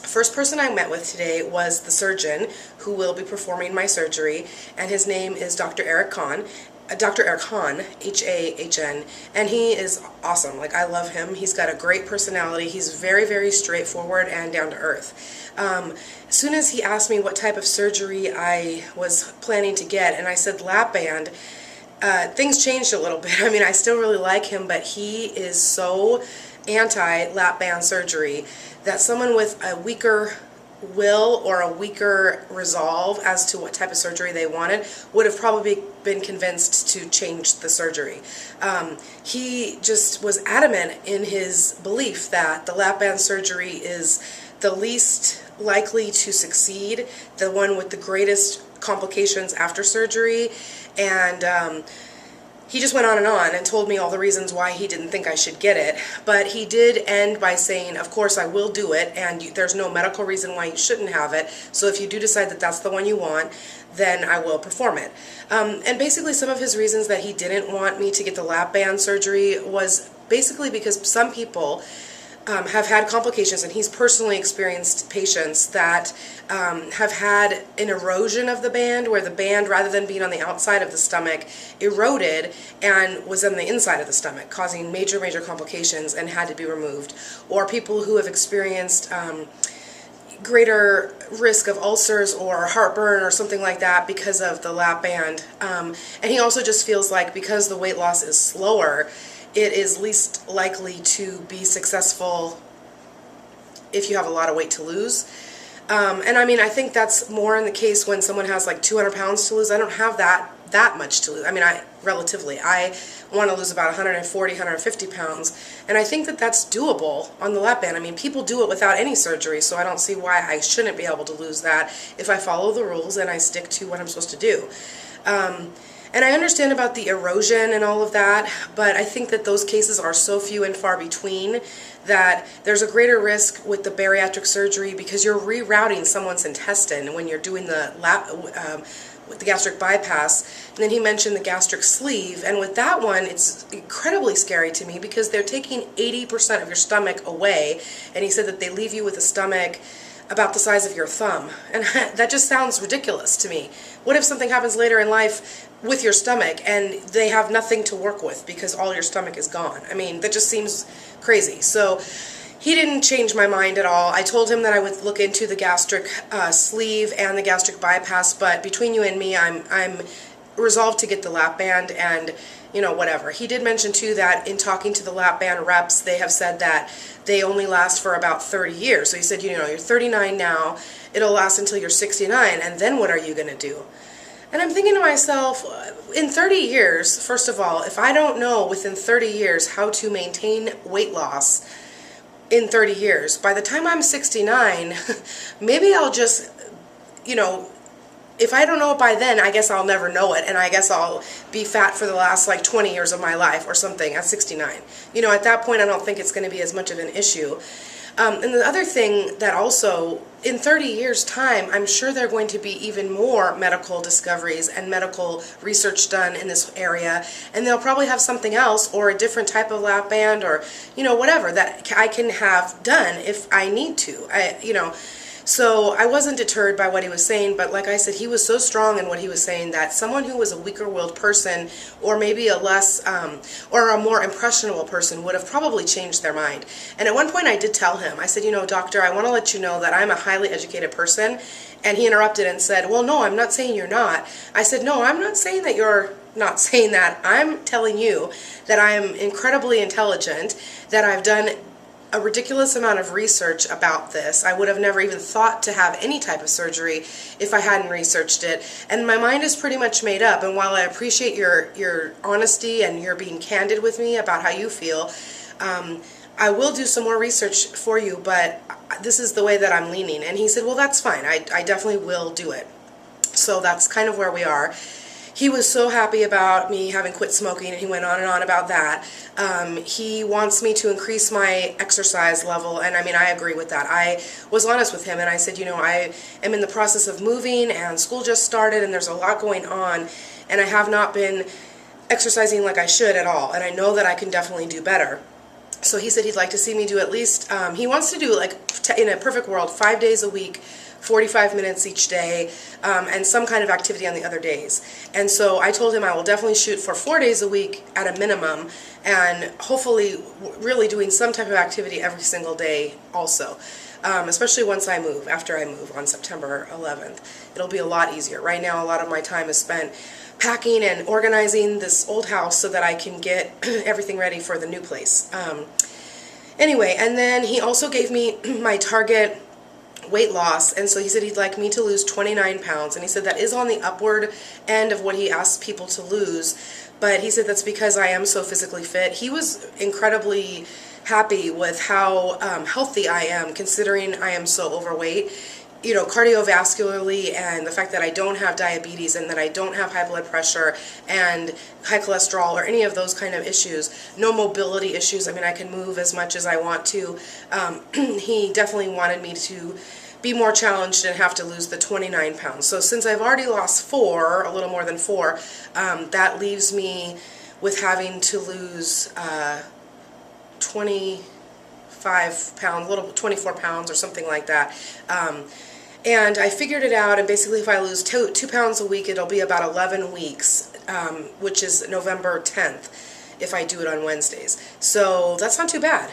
First person I met with today was the surgeon who will be performing my surgery, and his name is Dr. Eric Hahn. Dr. Eric Hahn, H-A-H-N, and he is awesome. Like, I love him. He's got a great personality. He's very, very straightforward and down to earth. As soon as he asked me what type of surgery I was planning to get, and I said lap band, things changed a little bit. I mean, I still really like him, but he is so anti-lap band surgery that someone with a weaker will or a weaker resolve as to what type of surgery they wanted would have probably been convinced to change the surgery. He just was adamant in his belief that the lap band surgery is the least likely to succeed, the one with the greatest complications after surgery, and he just went on and told me all the reasons why he didn't think I should get it. But he did end by saying, of course I will do it, and there's no medical reason why you shouldn't have it. So if you do decide that that's the one you want, then I will perform it. And basically some of his reasons that he didn't want me to get the lap band surgery was basically because some people have had complications, and he's personally experienced patients that have had an erosion of the band, where the band, rather than being on the outside of the stomach, eroded and was on the inside of the stomach, causing major, major complications and had to be removed. Or people who have experienced greater risk of ulcers or heartburn or something like that because of the lap band. And he also just feels like because the weight loss is slower, it is least likely to be successful if you have a lot of weight to lose. And I mean, I think that's more in the case when someone has like 200 pounds to lose. I don't have that much to lose. I mean, I want to lose about 140, 150 pounds, and I think that that's doable on the lap band. I mean, people do it without any surgery, so I don't see why I shouldn't be able to lose that if I follow the rules and I stick to what I'm supposed to do. And I understand about the erosion and all of that, but I think that those cases are so few and far between that there's a greater risk with the bariatric surgery because you're rerouting someone's intestine when you're doing the with the gastric bypass. And then he mentioned the gastric sleeve, and with that one it's incredibly scary to me because they're taking 80% of your stomach away, and he said that they leave you with a stomach about the size of your thumb, and that just sounds ridiculous to me. What if something happens later in life with your stomach and they have nothing to work with because all your stomach is gone? I mean, that just seems crazy. So he didn't change my mind at all. I told him that I would look into the gastric sleeve and the gastric bypass, but between you and me, I'm resolved to get the lap band, and you know, whatever. He did mention too that in talking to the lap band reps, they have said that they only last for about 30 years. So he said, you know, you're 39 now, it'll last until you're 69, and then what are you going to do? And I'm thinking to myself, in 30 years, first of all, if I don't know within 30 years how to maintain weight loss in 30 years, by the time I'm 69, maybe I'll just, you know, if I don't know it by then, I guess I'll never know it, and I guess I'll be fat for the last like 20 years of my life or something at 69. You know, at that point I don't think it's going to be as much of an issue. And the other thing that also, in 30 years' time, I'm sure there are going to be even more medical discoveries and medical research done in this area, and they'll probably have something else or a different type of lap band or, you know, whatever that I can have done if I need to. So I wasn't deterred by what he was saying, but like I said, he was so strong in what he was saying that someone who was a weaker-willed person, or maybe a less, or a more impressionable person, would have probably changed their mind. And at one point I did tell him, I said, you know, doctor, I want to let you know that I'm a highly educated person. And he interrupted and said, well, no, I'm not saying you're not. I said, no, I'm not saying that you're not saying that. I'm telling you that I am incredibly intelligent, that I've done a ridiculous amount of research about this. I would have never even thought to have any type of surgery if I hadn't researched it, and my mind is pretty much made up. And while I appreciate your honesty and your being candid with me about how you feel, I will do some more research for you, but this is the way that I'm leaning. And he said, well, that's fine, I definitely will do it. So that's kind of where we are. He was so happy about me having quit smoking, and he went on and on about that. He wants me to increase my exercise level, and I mean, I agree with that. I was honest with him, and I said, you know, I am in the process of moving, and school just started, and there's a lot going on, and I have not been exercising like I should at all, and I know that I can definitely do better. So he said he'd like to see me do at least, he wants to do like, in a perfect world, 5 days a week, 45 minutes each day, and some kind of activity on the other days. And so I told him I will definitely shoot for 4 days a week at a minimum, and hopefully really doing some type of activity every single day also. Especially once I move, after I move on September 11th. It'll be a lot easier. Right now a lot of my time is spent packing and organizing this old house so that I can get everything ready for the new place. Anyway, and then he also gave me my target weight loss, and so he said he'd like me to lose 29 pounds, and he said that is on the upward end of what he asks people to lose, but he said that's because I am so physically fit. He was incredibly happy with how healthy I am, considering I am so overweight. You know, cardiovascularly, and the fact that I don't have diabetes and that I don't have high blood pressure and high cholesterol or any of those kind of issues, no mobility issues. I mean, I can move as much as I want to. He definitely wanted me to be more challenged and have to lose the 29 pounds. So since I've already lost 4, a little more than 4, that leaves me with having to lose 25 pounds, 24 pounds or something like that. And I figured it out, and basically if I lose 2 pounds a week, it'll be about 11 weeks, which is November 10th, if I do it on Wednesdays. So that's not too bad.